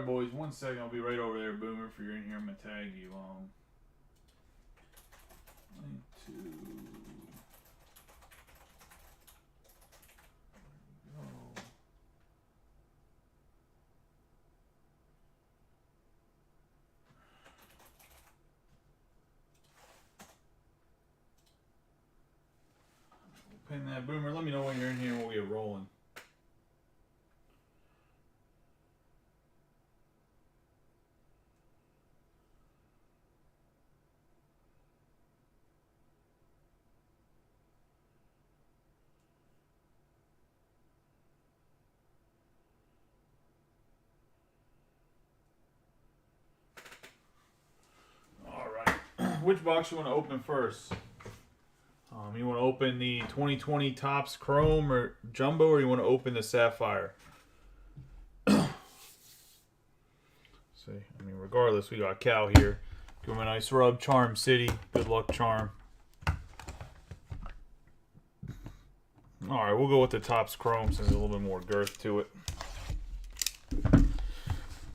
Alright, boys, 1 second. I'll be right over there, Boomer. If you're in here, I'm going to tag you. 2. Pin that, Boomer. Let me know when you're in here and we'll get rolling. Alright. Which box you want to open first? You want to open the 2020 Topps Chrome or Jumbo, or you want to open the Sapphire? See, I mean, regardless, we got Cal here. Give him a nice rub. Charm City. Good luck, Charm. Alright, we'll go with the Topps Chrome since there's a little bit more girth to it.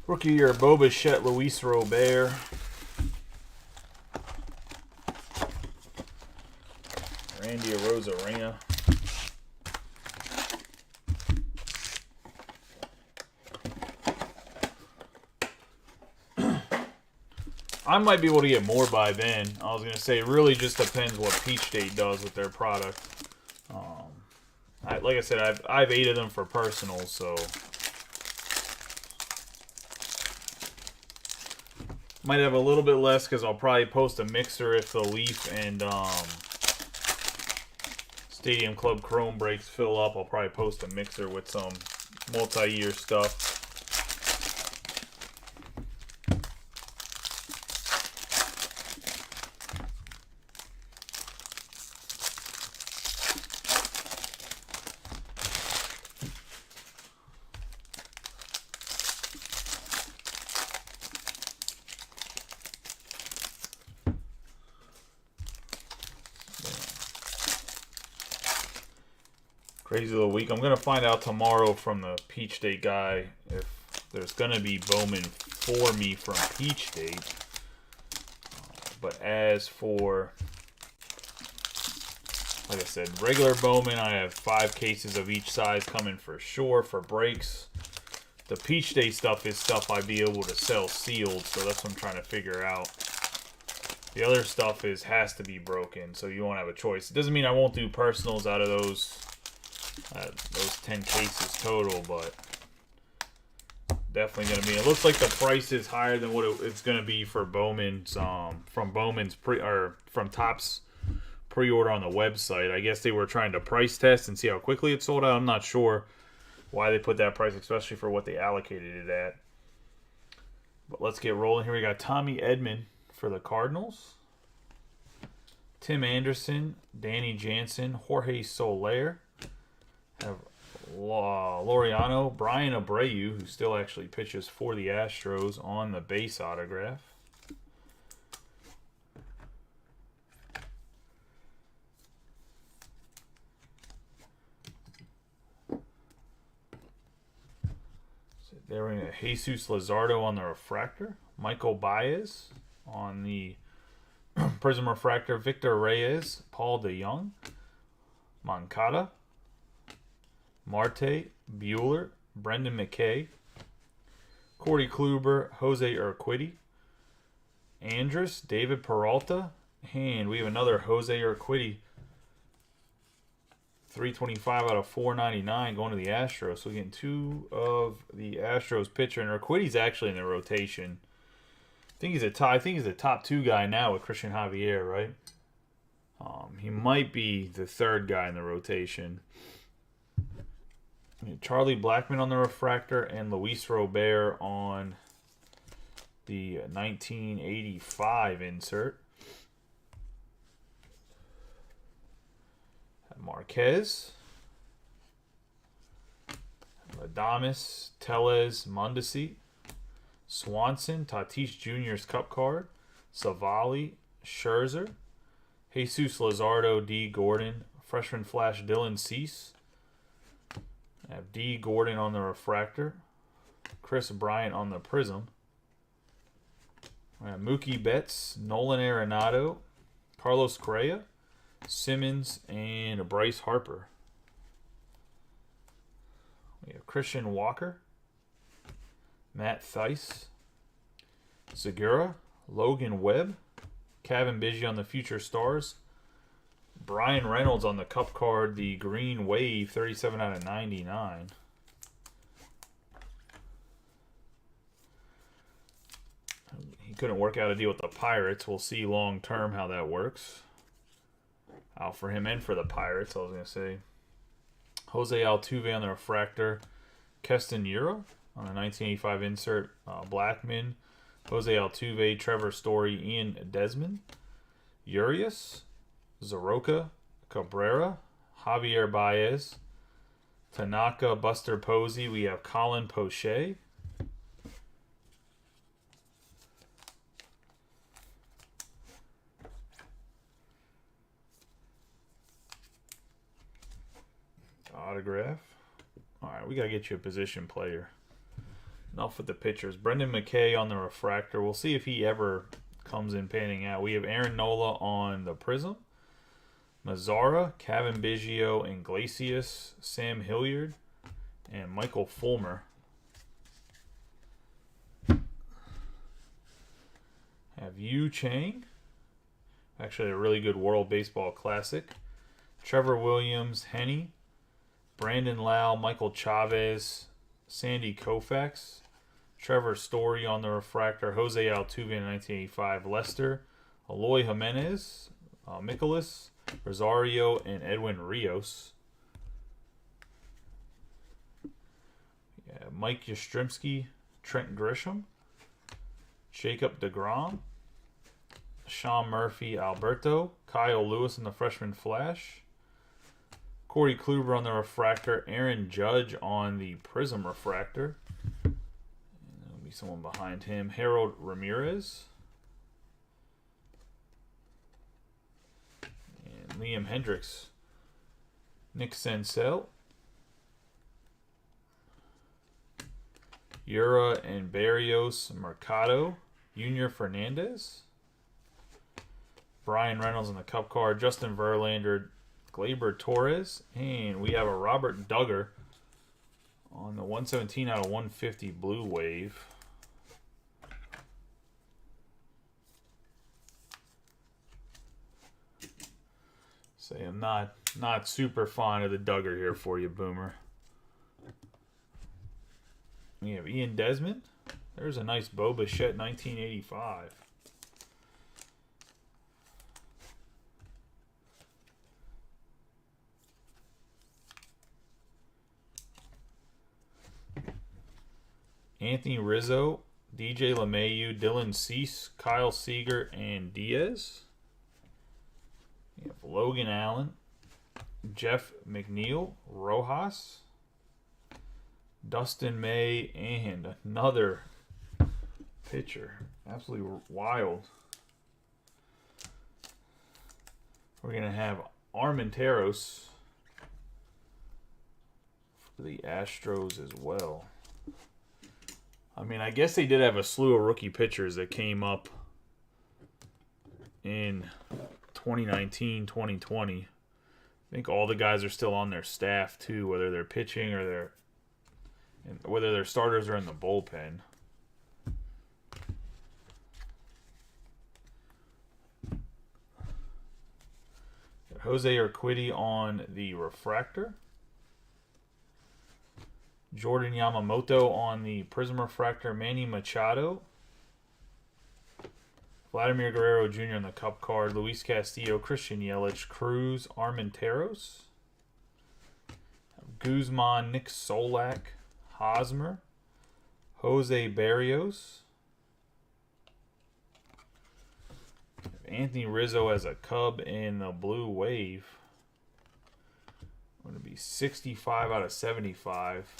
Rookie year, Bo Bichette, Luis Robert. Randy Arozarena. I might be able to get more by then. I was going to say, it really just depends what Peach State does with their product. Like I said, I've 8 of them for personals, so might have a little bit less because I'll probably post a mixer if the Leaf and Stadium Club Chrome breaks fill up. I'll probably post a mixer with some multi-year stuff. Crazy little week. I'm going to find out tomorrow from the Peach State guy if there's going to be Bowman for me from Peach State. But as for, like I said, regular Bowman, I have 5 cases of each size coming for sure for breaks. The Peach State stuff is stuff I'd be able to sell sealed, so that's what I'm trying to figure out. The other stuff has to be broken, so you won't have a choice. It doesn't mean I won't do personals out of those 10 cases total, but definitely going to be. It looks like the price is higher than what it's going to be for Bowman's from Bowman's from Topps pre-order on the website. I guess they were trying to price test and see how quickly it sold out. I'm not sure why they put that price, especially for what they allocated it at. But let's get rolling here. We got Tommy Edman for the Cardinals, Tim Anderson, Danny Jansen, Jorge Soler. Have Laureano, Brian Abreu, who still actually pitches for the Astros, on the base autograph. So there we go. Jesus Luzardo on the refractor. Michael Baez on the Prism refractor. Victor Reyes, Paul DeJong, Moncada, Marte, Bueller, Brendan McKay, Corey Kluber, Jose Urquidy, Andrus, David Peralta, and we have another Jose Urquidy, 325 out of 499 going to the Astros. So we're getting 2 of the Astros pitcher, and Urquidy's actually in the rotation. I think he's a top 2 guy now with Christian Javier, right? He might be the 3rd guy in the rotation. Charlie Blackmon on the refractor and Luis Robert on the 1985 insert. Marquez, Adames, Tellez, Mondesi, Swanson, Tatis Jr.'s Cup card, Savali, Scherzer, Jesus Luzardo, D. Gordon, freshman flash Dylan Cease. I have D. Gordon on the refractor. Chris Bryant on the Prism. Mookie Betts, Nolan Arenado, Carlos Correa, Simmons, and Bryce Harper. We have Christian Walker, Matt Thaiss, Segura, Logan Webb, Kevin Biggio on the Future Stars, Brian Reynolds on the Cup card, the Green Wave, 37 out of 99. He couldn't work out a deal with the Pirates. We'll see long term how that works. Out for him and for the Pirates, I was going to say. Jose Altuve on the refractor. Keston Hiura on the 1985 insert. Blackman, Jose Altuve, Trevor Story, Ian Desmond. Urias, Soroka, Cabrera, Javier Baez, Tanaka, Buster Posey. We have Colin Poche. Autograph. Alright, we got to get you a position player. Enough with the pitchers. Brendan McKay on the refractor. We'll see if he ever comes in panning out. We have Aaron Nola on the Prism. Mazzara, Kevin Biggio, Iglesias, Sam Hilliard, and Michael Fulmer. Have Yu Chang. Actually, a really good World Baseball Classic. Trevor Williams, Henny, Brandon Lau, Michael Chavez, Sandy Koufax, Trevor Story on the refractor, Jose Altuve in 1985, Lester, Eloy Jimenez, Mikolas, Rosario, and Edwin Rios. Yeah, Mike Yastrzemski, Trent Grisham, Jacob deGrom, Sean Murphy, Alberto, Kyle Lewis in the Freshman Flash, Corey Kluber on the refractor, Aaron Judge on the Prism refractor. And there'll be someone behind him, Harold Ramirez. And Liam Hendricks. Nick Senzel. Yura and Barrios Mercado. Junior Fernandez. Brian Reynolds on the Cup card, Justin Verlander, Gleyber Torres, and we have a Robert Duggar on the 117 out of 150 Blue Wave. Say I'm not super fond of the Duggar here for you, Boomer. We have Ian Desmond. There's a nice Bo Bichette 1985. Anthony Rizzo, DJ LeMahieu, Dylan Cease, Kyle Seager, and Diaz. We have Logan Allen, Jeff McNeil, Rojas, Dustin May, and another pitcher. Absolutely wild. We're going to have Armenteros for the Astros as well. I mean, I guess they did have a slew of rookie pitchers that came up in 2019, 2020. I think all the guys are still on their staff too, whether they're pitching or whether they're starters or in the bullpen. Jose Urquidy on the refractor. Jordan Yamamoto on the Prism refractor. Manny Machado. Vladimir Guerrero Jr. on the Cup card. Luis Castillo, Christian Yelich, Cruz, Armenteros. Guzman, Nick Solak, Hosmer, Jose Barrios. Anthony Rizzo as a Cub in the Blue Wave. Going to be 65 out of 75.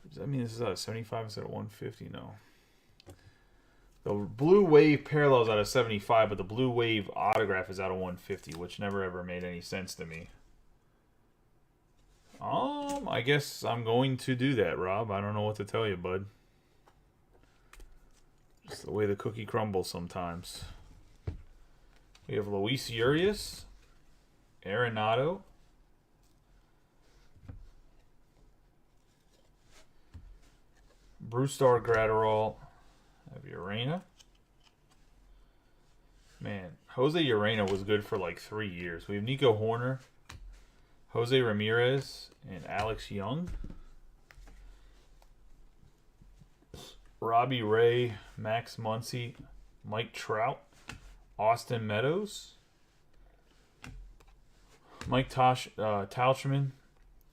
Does that mean this is out of 75 instead of 150? No. The Blue Wave parallels out of 75, but the Blue Wave autograph is out of 150, which never ever made any sense to me. I guess I'm going to do that, Rob. I don't know what to tell you, bud. Just the way the cookie crumbles sometimes. We have Luis Urias, Arenado, Brusdar Graterol, have Urena. Man, Jose Urena was good for like 3 years. We have Nico Horner, Jose Ramirez, and Alex Young. Robbie Ray, Max Muncy, Mike Trout, Austin Meadows, Mike Tauchman,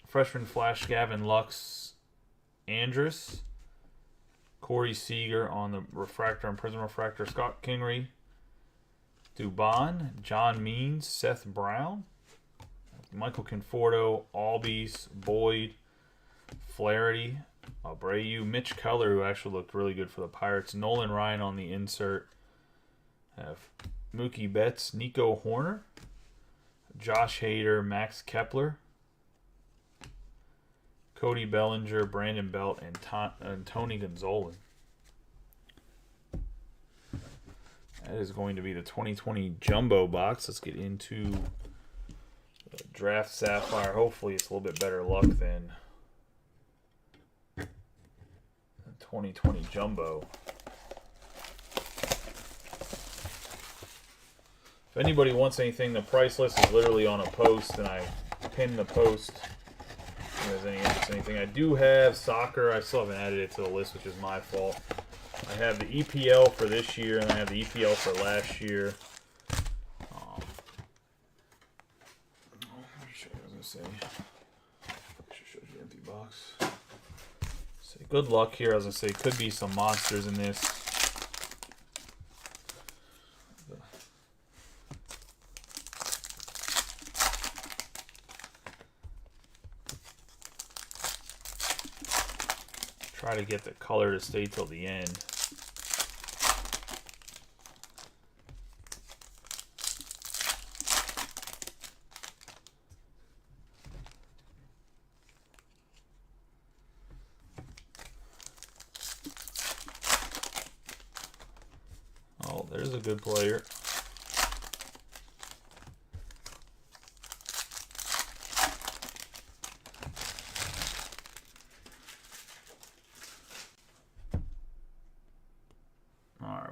freshman flash Gavin Lux, Andrus, Corey Seager on the refractor and prism refractor, Scott Kingery, Dubon, John Means, Seth Brown, Michael Conforto, Albies, Boyd, Flaherty, Abreu, Mitch Keller, who actually looked really good for the Pirates, Nolan Ryan on the insert, have Mookie Betts, Nico Horner, Josh Hader, Max Kepler, Cody Bellinger, Brandon Belt, and Tony Gonzalez. That is going to be the 2020 Jumbo box. Let's get into the Draft Sapphire. Hopefully it's a little bit better luck than the 2020 Jumbo. If anybody wants anything, the price list is literally on a post, and I pinned the post. If there's any interest in anything, I do have soccer. I still haven't added it to the list, which is my fault. I have the EPL for this year, and I have the EPL for last year. What was I going to say? I should show you the empty box. Say good luck here. As I say, could be some monsters in this. Try to get the color to stay till the end. Oh, there's a good player.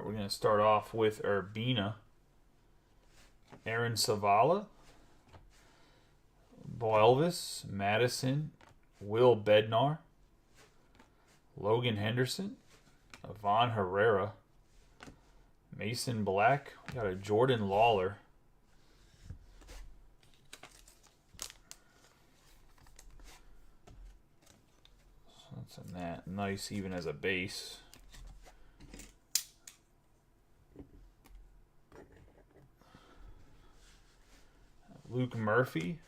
We're going to start off with Urbina, Aaron Savala, Bo Elvis, Madison, Will Bednar, Logan Henderson, Ivan Herrera, Mason Black. We got a Jordan Lawler. So that's a nice even as a base. Luke Murphy,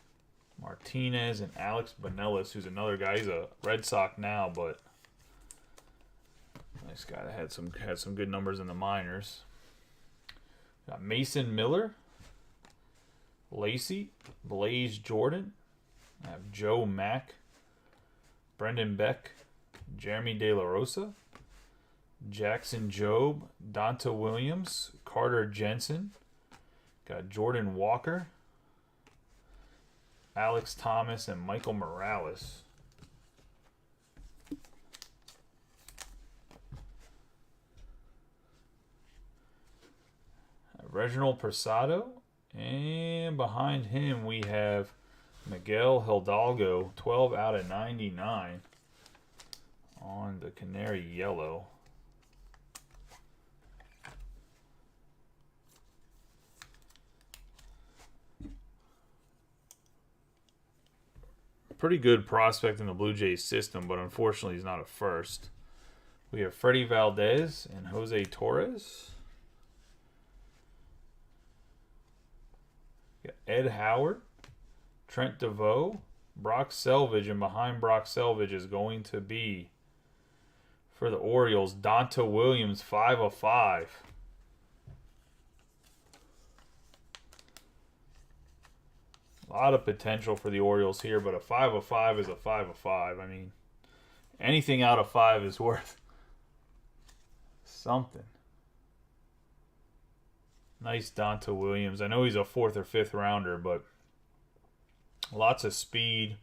Martinez, and Alex Bonellis, who's another guy. He's a Red Sox now, but nice guy that had some good numbers in the minors. Got Mason Miller, Lacey, Blaze Jordan. I have Joe Mack, Brendan Beck, Jeremy De La Rosa, Jackson Jobe, Donta Williams, Carter Jensen. Got Jordan Walker, Alex Thomas, and Michael Morales. Reginald Persado, and behind him we have Miguel Hidalgo, 12 out of 99 on the Canary Yellow. Pretty good prospect in the Blue Jays system, but unfortunately he's not a first. We have Freddie Valdez and Jose Torres. We got Ed Howard, Trent DeVoe, Brock Selvage, and behind Brock Selvage is going to be, for the Orioles, Donta Williams, 5 of 5. A lot of potential for the Orioles here, but a 5 of 5 is a 5 of 5. I mean, anything out of 5 is worth something. Nice Donta Williams. I know he's a 4th or 5th rounder, but lots of speed.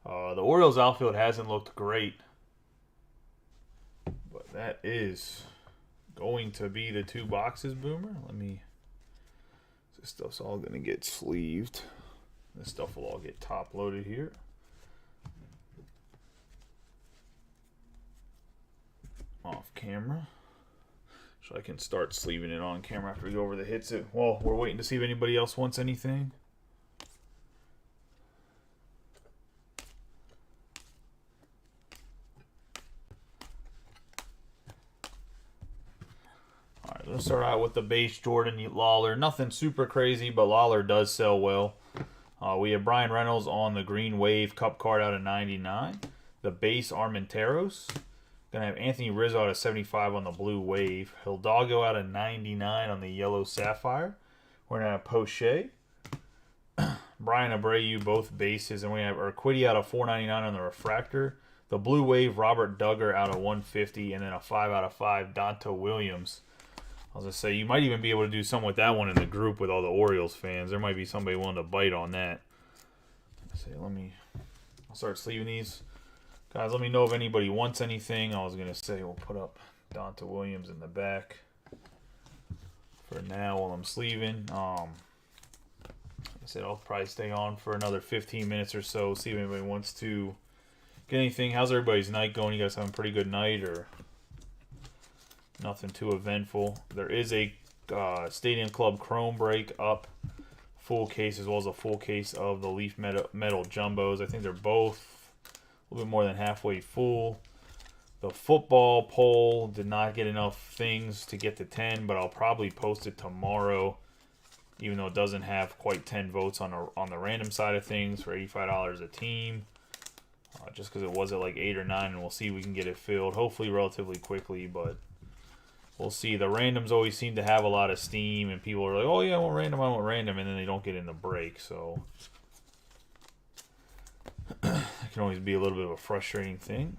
The Orioles outfield hasn't looked great, but that is going to be the 2 boxes, Boomer. This stuff's all going to get sleeved. This stuff will all get top loaded here. Off camera. So I can start sleeving it on camera after we go over the hits. Well, we're waiting to see if anybody else wants anything. Alright, let's start out with the base Jordan Lawler. Nothing super crazy, but Lawler does sell well. We have Brian Reynolds on the Green Wave Cup card out of 99. The base Armenteros. Gonna have Anthony Rizzo out of 75 on the Blue Wave. Hidalgo out of 99 on the Yellow Sapphire. We're gonna have Poche, Brian Abreu, both bases, and we have Urquidy out of 499 on the Refractor. The Blue Wave, Robert Duggar out of 150, and then a 5 out of 5 Donta Williams. I was gonna say, you might even be able to do something with that one in the group with all the Orioles fans. There might be somebody willing to bite on that. I'll start sleeving these. Guys, let me know if anybody wants anything. I was gonna say we'll put up Donta Williams in the back for now while I'm sleeving. Like I said, I'll probably stay on for another 15 minutes or so, see if anybody wants to get anything. How's everybody's night going? You guys having a pretty good night, or nothing too eventful? There is a Stadium Club Chrome break up, full case as well as a full case of the Leaf Metal Jumbos. I think they're both a little bit more than halfway full. The football poll did not get enough things to get to 10, but I'll probably post it tomorrow, even though it doesn't have quite 10 votes on the random side of things for $85 a team. Just because it was at like 8 or 9, and we'll see if we can get it filled, hopefully relatively quickly, but we'll see. The randoms always seem to have a lot of steam, and people are like, oh yeah, I want random, and then they don't get in the break, so it can always be a little bit of a frustrating thing.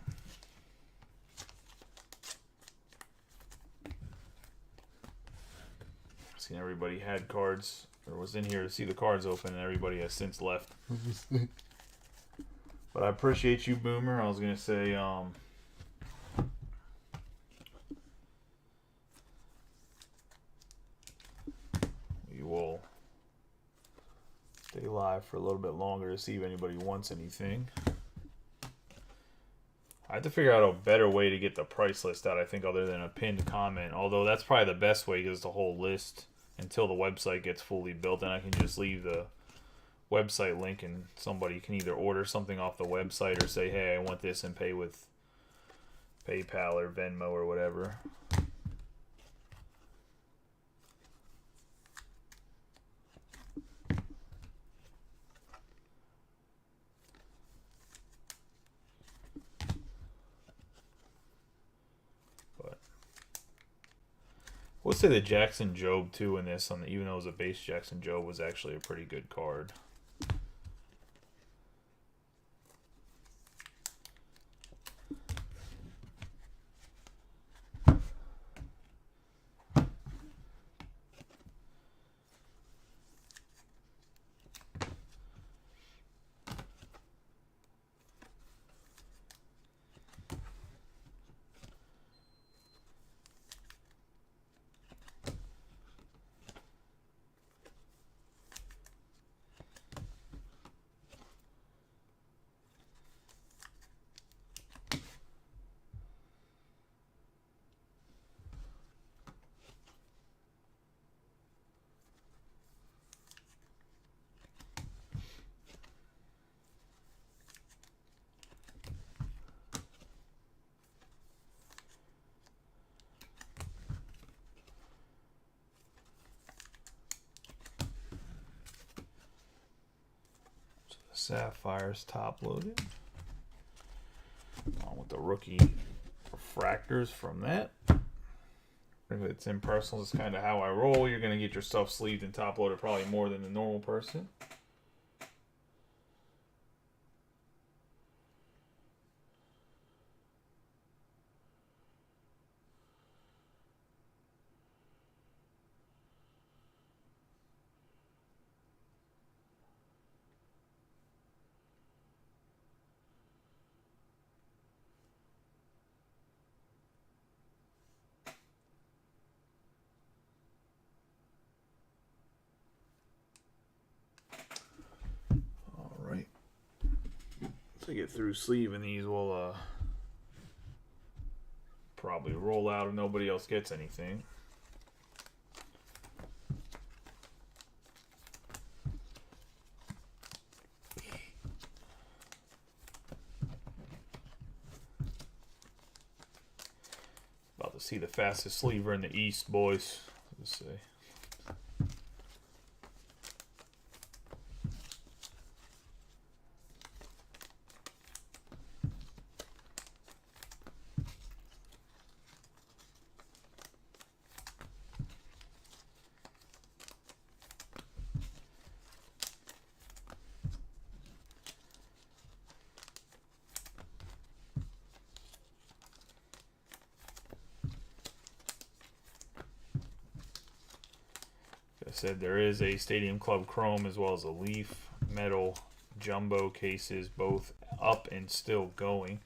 I've seen everybody had cards, or was in here to see the cards open, and everybody has since left. But I appreciate you, Boomer. I was going to say, we will stay live for a little bit longer to see if anybody wants anything. I have to figure out a better way to get the price list out, I think, other than a pinned comment. Although that's probably the best way, because it's a whole list until the website gets fully built. And I can just leave the website link, and somebody can either order something off the website or say, hey, I want this, and pay with PayPal or Venmo or whatever. We'll say the Jackson Jobe too in this, even though it was a base Jackson Jobe, was actually a pretty good card. Sapphires top loaded. On with the rookie refractors from that. If it's in personals, it's kind of how I roll. You're going to get your stuff sleeved and top loaded probably more than the normal person. to get through sleeving these, we'll probably roll out if nobody else gets anything. About to see the fastest sleever in the East, boys. Let's see. I said there is a Stadium Club Chrome as well as a Leaf Metal Jumbo cases, both up and still going.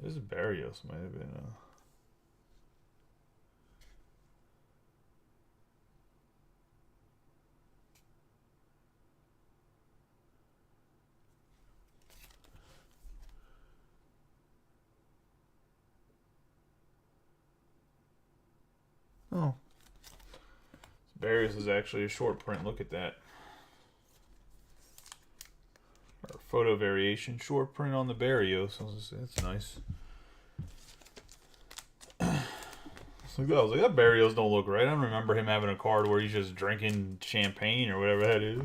This Barrios might have been Oh. Barrios is actually a short print. Look at that. Or photo variation short print on the Barrios. That's nice. I was like, that Barrios don't look right. I don't remember him having a card where he's just drinking champagne or whatever that is.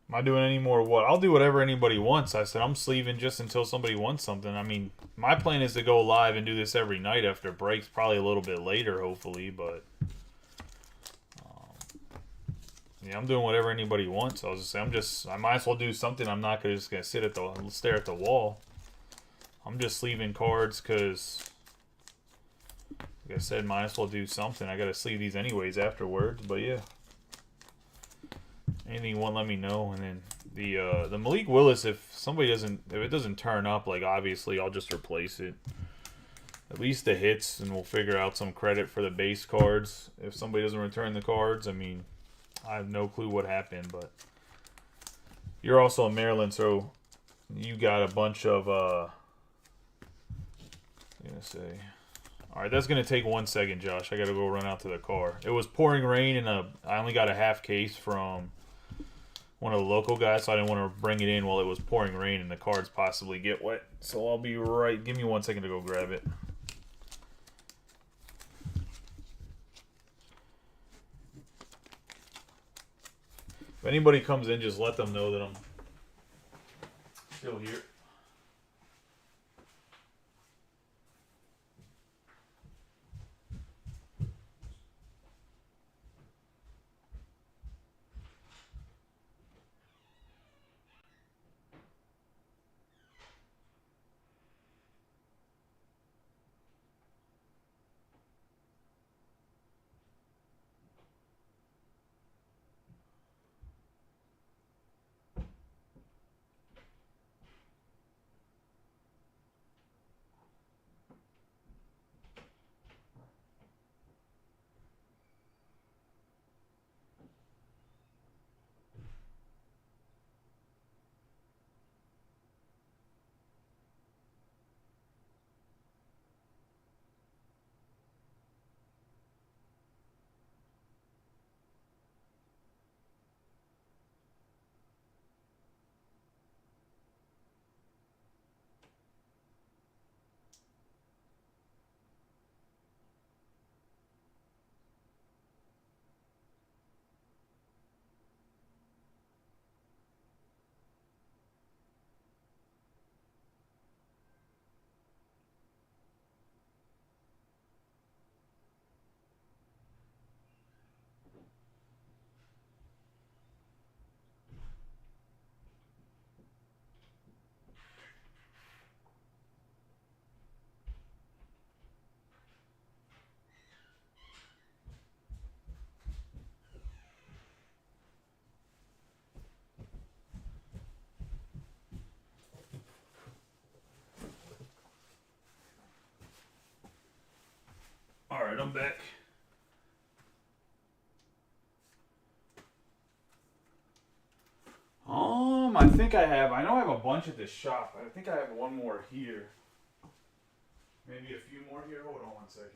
Am I doing any more what? I'll do whatever anybody wants. I said I'm sleeving just until somebody wants something. I mean, my plan is to go live and do this every night after breaks, probably a little bit later, hopefully, but yeah, I'm doing whatever anybody wants. I was just saying, I might as well do something. I'm not just gonna stare at the wall. I'm just sleeving cards because, like I said, might as well do something. I gotta sleeve these anyways afterwards. But yeah, anything you want, let me know. And then the Malik Willis, if it doesn't turn up, like obviously I'll just replace it. At least the hits, and we'll figure out some credit for the base cards. If somebody doesn't return the cards, I mean, I have no clue what happened, but you're also in Maryland, so you got a bunch of I'm gonna say, all right, that's gonna take 1 second, Josh. I gotta go run out to the car. It was pouring rain, and I only got a half case from one of the local guys, so I didn't want to bring it in while it was pouring rain and the cards possibly get wet. So I'll be right. Give me 1 second to go grab it. If anybody comes in, just let them know that I'm still here. I'm back. I think I know I have a bunch at this shop. I think I have one more here. Maybe a few more here. Hold on one second.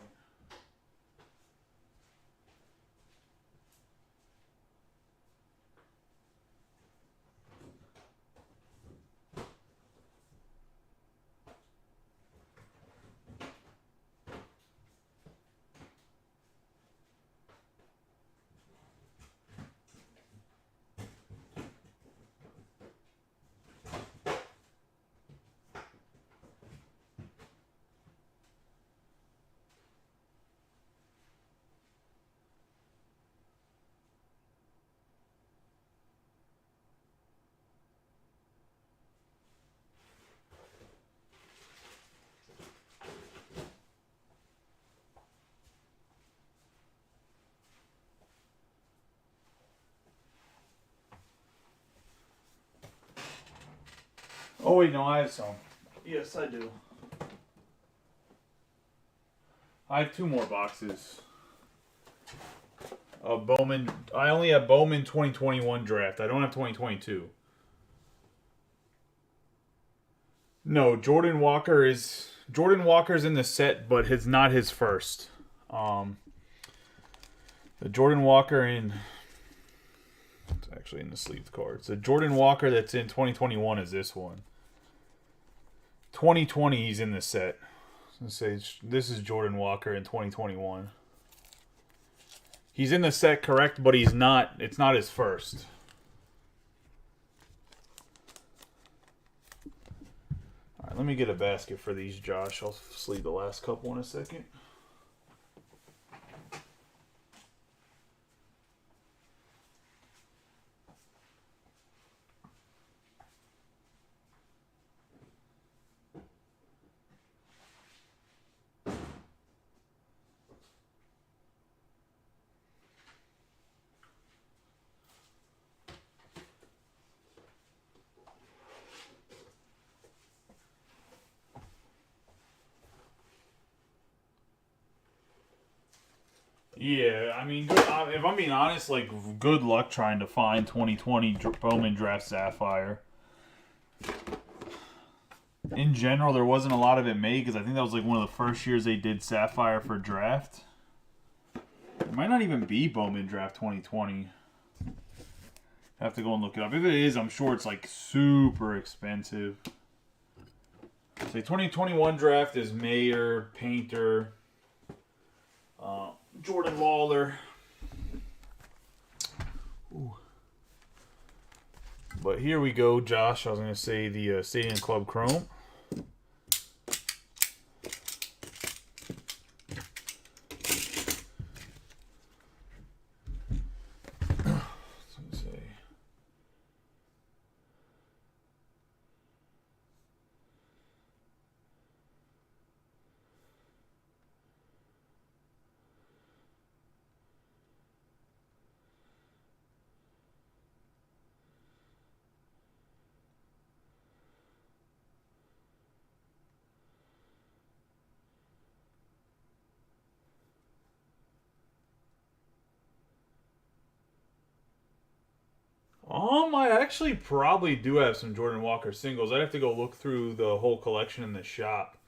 Oh wait, no, I have some. Yes, I do. I have two more boxes of Bowman. I only have Bowman 2021 draft. I don't have 2022. No, Jordan Walker's in the set, but it's not his first. The Jordan Walker it's actually in the sleeved cards. The Jordan Walker that's in 2021 is this one. 2020 he's in the set. Let's say this is Jordan Walker in 2021. He's in the set, correct, but he's not. It's not his first. All right, let me get a basket for these, Josh. I'll sleeve the last couple in a second. Yeah, I mean, if I'm being honest, like, good luck trying to find 2020 Bowman Draft Sapphire. In general, there wasn't a lot of it made because I think that was like one of the first years they did Sapphire for draft. It might not even be Bowman Draft 2020. I have to go and look it up. If it is, I'm sure it's like super expensive. Say 2021 draft is Mayer, Painter, Jordan Lawler. Ooh. But here we go, Josh. I was going to say the Stadium Club Chrome. I actually probably do have some Jordan Walker singles. I'd have to go look through the whole collection in the shop.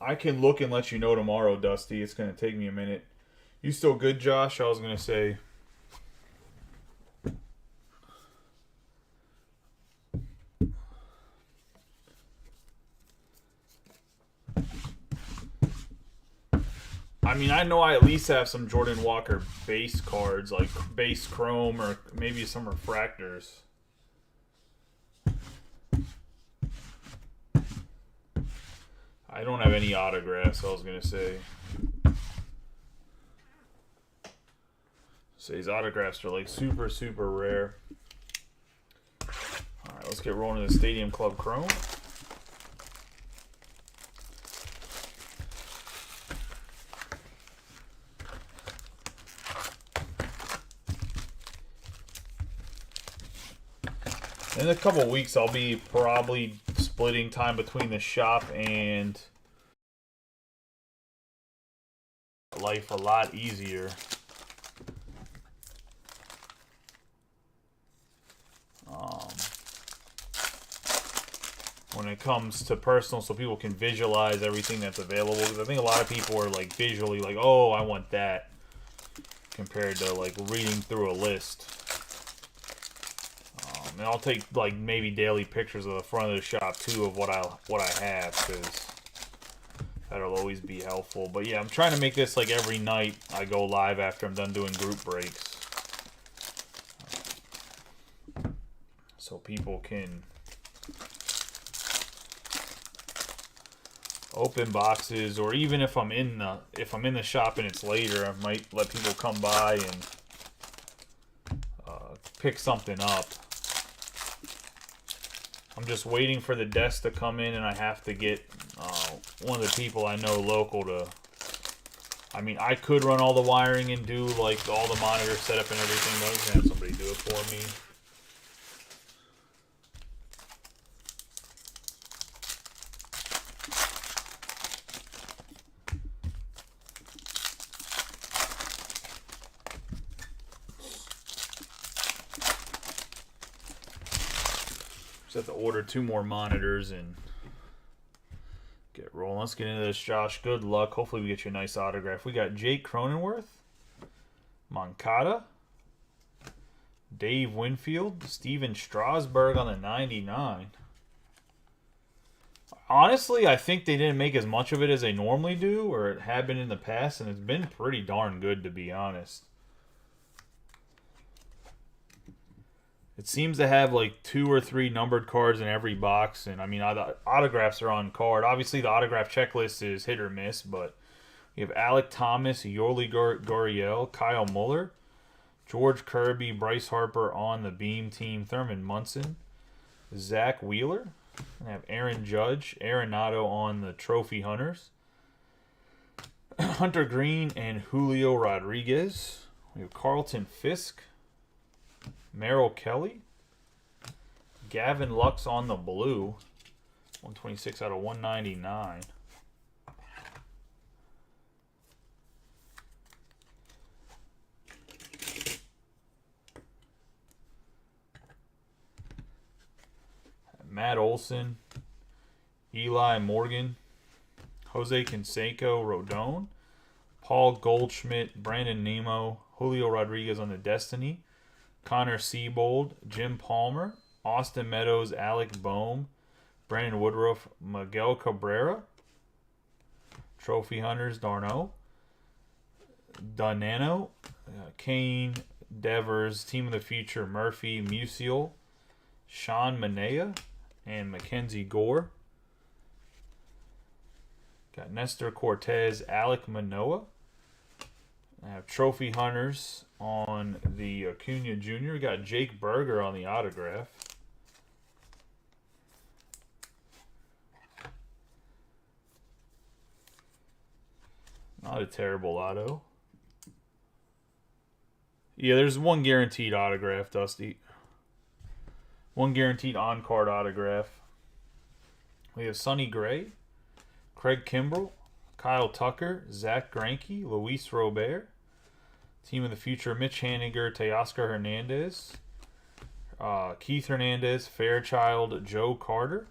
I can look and let you know tomorrow, Dusty. It's going to take me a minute. You still good, Josh? I was going to say... I mean, I know I at least have some Jordan Walker base cards, like base chrome or maybe some refractors. I don't have any autographs, I was going to say. So these autographs are like super, super rare. Alright, let's get rolling to the Stadium Club Chrome. In a couple weeks, I'll be probably splitting time between the shop and life a lot easier. When it comes to personal, so people can visualize everything that's available. Because I think a lot of people are like visually like, oh, I want that, compared to like reading through a list. And I'll take like maybe daily pictures of the front of the shop too of what I have, because that'll always be helpful. But yeah, I'm trying to make this like every night I go live after I'm done doing group breaks, so people can open boxes, or even if I'm in the shop and it's later, I might let people come by and pick something up. I'm just waiting for the desk to come in, and I have to get one of the people I know local to. I mean, I could run all the wiring and do like all the monitor setup and everything, but I'm just gonna have somebody do it for me. Just have to order 2 more monitors and get rolling. Let's get into this, Josh. Good luck. Hopefully we get you a nice autograph. We got Jake Cronenworth, Moncada, Dave Winfield, Steven Strasburg on the 99. Honestly, I think they didn't make as much of it as they normally do, or it had been in the past, and it's been pretty darn good, to be honest. It seems to have like 2 or 3 numbered cards in every box, and I mean, the autographs are on card. Obviously, the autograph checklist is hit or miss, but you have Alec Thomas, Yoli Gurriel, Kyle Muller, George Kirby, Bryce Harper on the Beam team, Thurman Munson, Zach Wheeler. I have Aaron Judge, Arenado on the Trophy Hunters, Hunter Green, and Julio Rodriguez. We have Carlton Fisk, Merrill Kelly, Gavin Lux on the blue, 126 out of 199. Matt Olson, Eli Morgan, Jose Canseco Rodon, Paul Goldschmidt, Brandon Nemo, Julio Rodriguez on the Destiny, Connor Siebold, Jim Palmer, Austin Meadows, Alec Boehm, Brandon Woodruff, Miguel Cabrera, Trophy Hunters, Darno, Donano, Kane, Devers, Team of the Future, Murphy, Musial, Sean Manea, and Mackenzie Gore. Got Nestor Cortez, Alec Manoa. I have Trophy Hunters on the Acuna Jr. We got Jake Berger on the autograph. Not a terrible auto. Yeah, there's one guaranteed autograph, Dusty. One guaranteed on-card autograph. We have Sonny Gray, Craig Kimbrell, Kyle Tucker, Zach Greinke, Luis Robert. Team of the Future, Mitch Haniger, Teoscar Hernandez, Keith Hernandez, Fairchild, Joe Carter.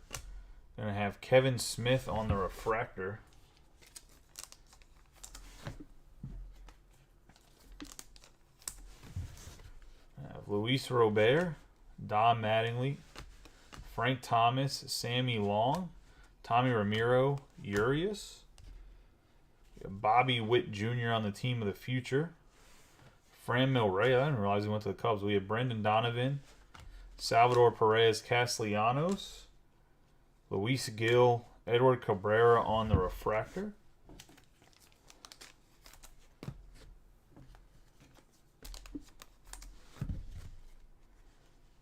Gonna have Kevin Smith on the refractor. I have Luis Robert, Don Mattingly, Frank Thomas, Sammy Long, Tommy Ramiro, Urias. Bobby Witt Jr. on the Team of the Future. Fran Milrey, I didn't realize he went to the Cubs. We have Brendan Donovan, Salvador Perez Castellanos, Luis Gil, Edward Cabrera on the refractor.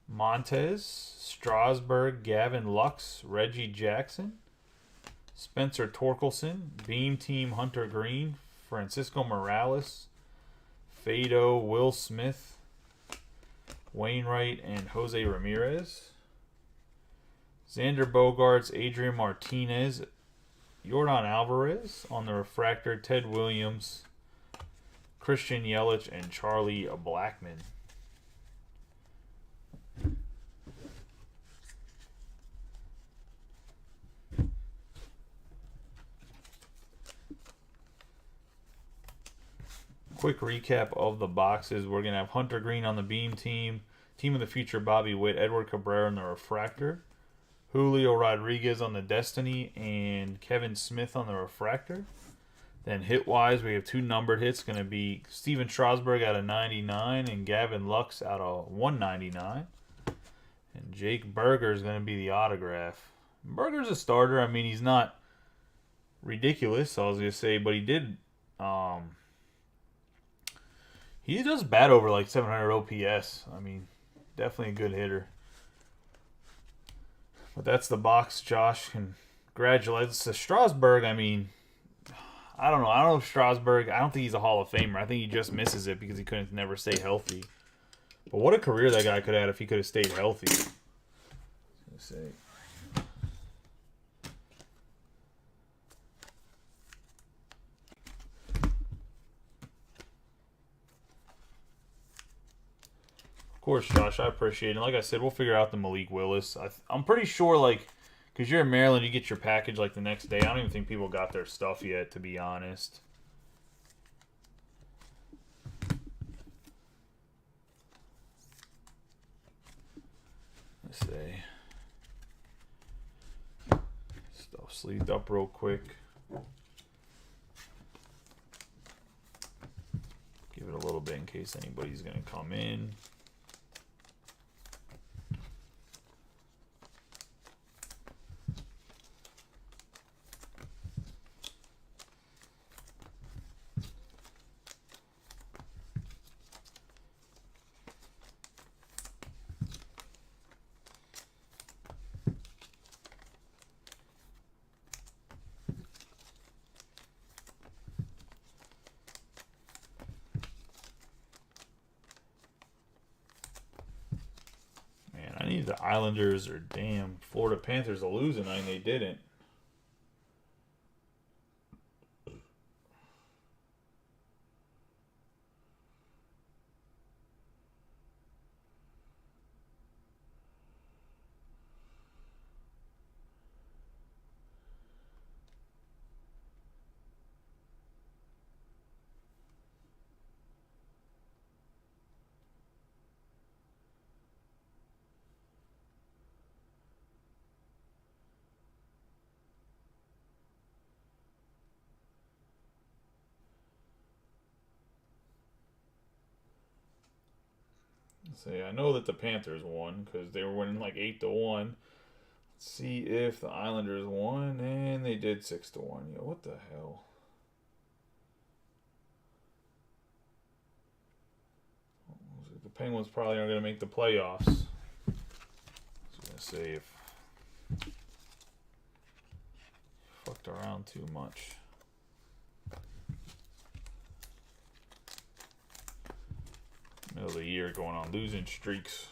Montez, Strasburg, Gavin Lux, Reggie Jackson, Spencer Torkelson, Beam Team Hunter Green, Francisco Morales, Fado, Will Smith, Wainwright, and Jose Ramirez. Xander Bogaerts, Adrian Martinez, Yordan Alvarez on the refractor, Ted Williams, Christian Yelich, and Charlie Blackmon. Quick recap of the boxes. We're going to have Hunter Green on the Beam team. Team of the Future, Bobby Witt, Edward Cabrera on the Refractor. Julio Rodriguez on the Destiny, and Kevin Smith on the Refractor. Then hit-wise, we have 2 numbered hits. Going to be Steven Strasburg out of 99 and Gavin Lux out of 199. And Jake Burger is going to be the autograph. Burger's a starter. I mean, he's not ridiculous, I was going to say, but he did... he does bat over like 700 OPS. I mean, definitely a good hitter. But that's the box, Josh. Congratulations to Strasburg. I mean, I don't know. I don't know if Strasburg, I don't think he's a Hall of Famer. I think he just misses it because he couldn't never stay healthy. But what a career that guy could have had if he could have stayed healthy. Let's see. Of course, Josh, I appreciate it. Like I said, we'll figure out the Malik Willis. I'm pretty sure, like, because you're in Maryland, you get your package, like, the next day. I don't even think people got their stuff yet, to be honest. Let's see. Stuff sleeved up real quick. Give it a little bit in case anybody's going to come in. I need the Islanders or damn Florida Panthers to lose tonight, and they didn't. See, I know that the Panthers won because they were winning like 8-1. Let's see if the Islanders won, and they did 6-1. Yo, what the hell? The Penguins probably aren't going to make the playoffs. I was going to say if fucked around too much. Middle of the year going on losing streaks.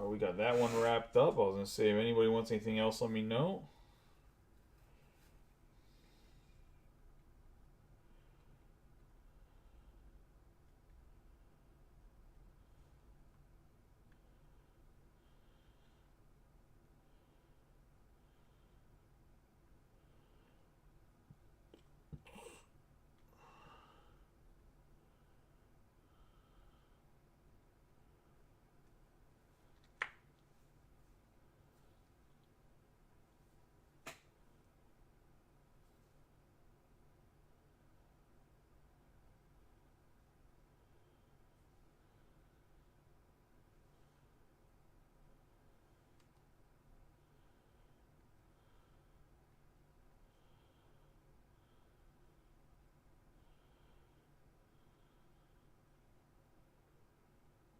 We got that one wrapped up. I was going to say, if anybody wants anything else, let me know.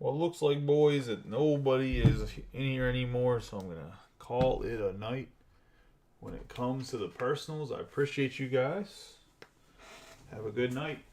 Well, it looks like, boys, that nobody is in here anymore, so I'm gonna call it a night. When it comes to the personals, I appreciate you guys. Have a good night.